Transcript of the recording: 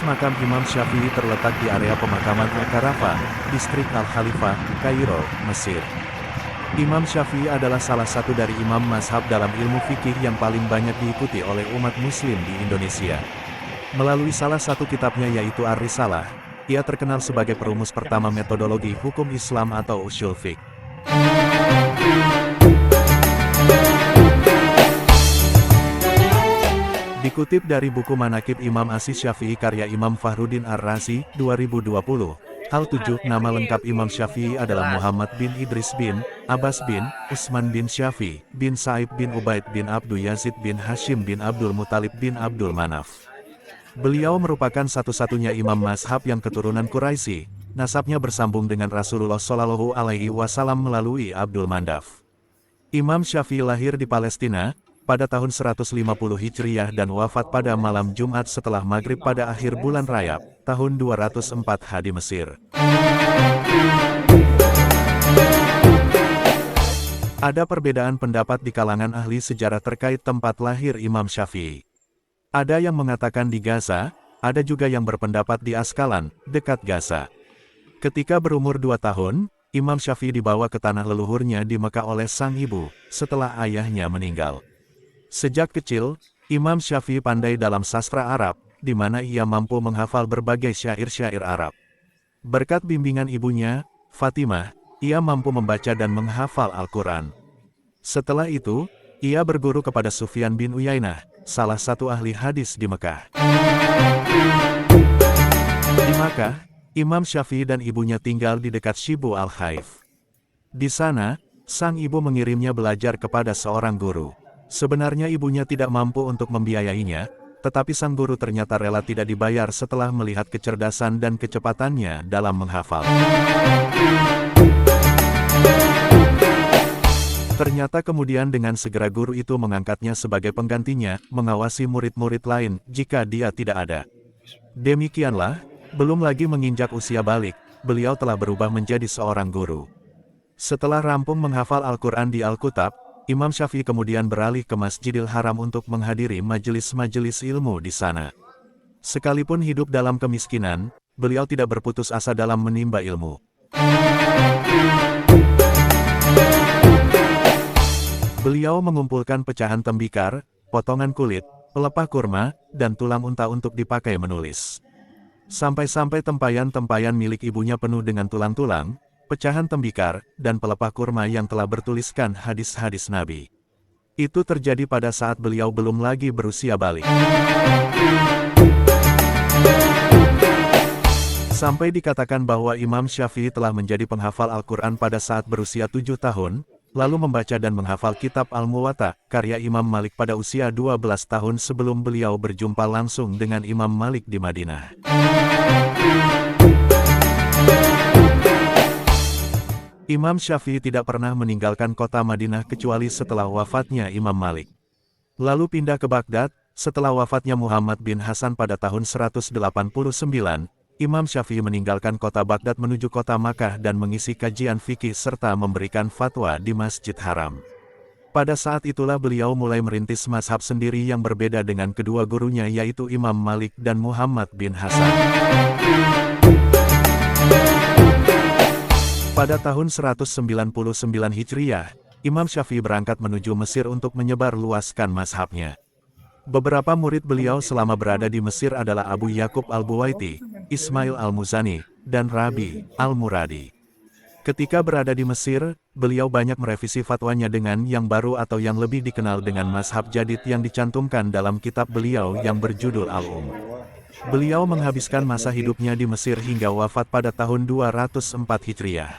Markas makam Imam Syafi'i terletak di area pemakaman Al-Karafa, distrik Al-Khalifah, Kairo, Mesir. Imam Syafi'i adalah salah satu dari imam mazhab dalam ilmu fikih yang paling banyak diikuti oleh umat muslim di Indonesia. Melalui salah satu kitabnya yaitu Ar-Risalah, ia terkenal sebagai perumus pertama metodologi hukum Islam atau ushul fiqh. Dikutip dari buku Manaqib Imam Asy-Syafi'i karya Imam Fakhruddin Ar-Razi, 2020. Hal 7, nama lengkap Imam Syafi'i adalah Muhammad bin Idris bin Abbas bin Utsman bin Syafi'i bin Sa'ib bin Ubaid bin Abdul Yazid bin Hashim bin Abdul Muthalib bin Abdul Manaf. Beliau merupakan satu-satunya imam mazhab yang keturunan Quraisy. Nasabnya bersambung dengan Rasulullah Shallallahu Alaihi Wasallam melalui Abdul Mandaf. Imam Syafi'i lahir di Palestina pada tahun 150 Hijriyah dan wafat pada malam Jumat setelah maghrib pada akhir bulan Rajab, tahun 204 H di Mesir. Ada perbedaan pendapat di kalangan ahli sejarah terkait tempat lahir Imam Syafi'i. Ada yang mengatakan di Gaza, ada juga yang berpendapat di Askalan, dekat Gaza. Ketika berumur 2 tahun, Imam Syafi'i dibawa ke tanah leluhurnya di Mekah oleh sang ibu, setelah ayahnya meninggal. Sejak kecil, Imam Syafi'i pandai dalam sastra Arab, di mana ia mampu menghafal berbagai syair-syair Arab. Berkat bimbingan ibunya, Fatimah, ia mampu membaca dan menghafal Al-Quran. Setelah itu, ia berguru kepada Sufyan bin Uyainah, salah satu ahli hadis di Mekah. Di Makkah, Imam Syafi'i dan ibunya tinggal di dekat Shibu Al-Khaif. Di sana, sang ibu mengirimnya belajar kepada seorang guru. Sebenarnya ibunya tidak mampu untuk membiayainya, tetapi sang guru ternyata rela tidak dibayar setelah melihat kecerdasan dan kecepatannya dalam menghafal. Ternyata kemudian dengan segera guru itu mengangkatnya sebagai penggantinya, mengawasi murid-murid lain jika dia tidak ada. Demikianlah, belum lagi menginjak usia balik, beliau telah berubah menjadi seorang guru. Setelah rampung menghafal Al-Quran di Al-Kutab, Imam Syafi'i kemudian beralih ke Masjidil Haram untuk menghadiri majelis-majelis ilmu di sana. Sekalipun hidup dalam kemiskinan, beliau tidak berputus asa dalam menimba ilmu. Beliau mengumpulkan pecahan tembikar, potongan kulit, pelepah kurma, dan tulang unta untuk dipakai menulis. Sampai-sampai tempayan-tempayan milik ibunya penuh dengan tulang-tulang, pecahan tembikar, dan pelepah kurma yang telah bertuliskan hadis-hadis Nabi. Itu terjadi pada saat beliau belum lagi berusia balik. Sampai dikatakan bahwa Imam Syafi'i telah menjadi penghafal Al-Quran pada saat berusia 7 tahun, lalu membaca dan menghafal kitab Al-Muwatta, karya Imam Malik pada usia 12 tahun sebelum beliau berjumpa langsung dengan Imam Malik di Madinah. Imam Syafi'i tidak pernah meninggalkan kota Madinah kecuali setelah wafatnya Imam Malik. Lalu pindah ke Baghdad, setelah wafatnya Muhammad bin Hasan pada tahun 189, Imam Syafi'i meninggalkan kota Baghdad menuju kota Makkah dan mengisi kajian fikih serta memberikan fatwa di Masjid Haram. Pada saat itulah beliau mulai merintis mazhab sendiri yang berbeda dengan kedua gurunya yaitu Imam Malik dan Muhammad bin Hasan. Pada tahun 199 Hijriyah, Imam Syafi'i berangkat menuju Mesir untuk menyebar luaskan mazhabnya. Beberapa murid beliau selama berada di Mesir adalah Abu Yaqub Al-Buwaiti, Ismail Al-Muzani, dan Rabi Al-Muradi. Ketika berada di Mesir, beliau banyak merevisi fatwanya dengan yang baru atau yang lebih dikenal dengan mazhab jadid yang dicantumkan dalam kitab beliau yang berjudul Al-Um. Beliau menghabiskan masa hidupnya di Mesir hingga wafat pada tahun 204 Hijriyah.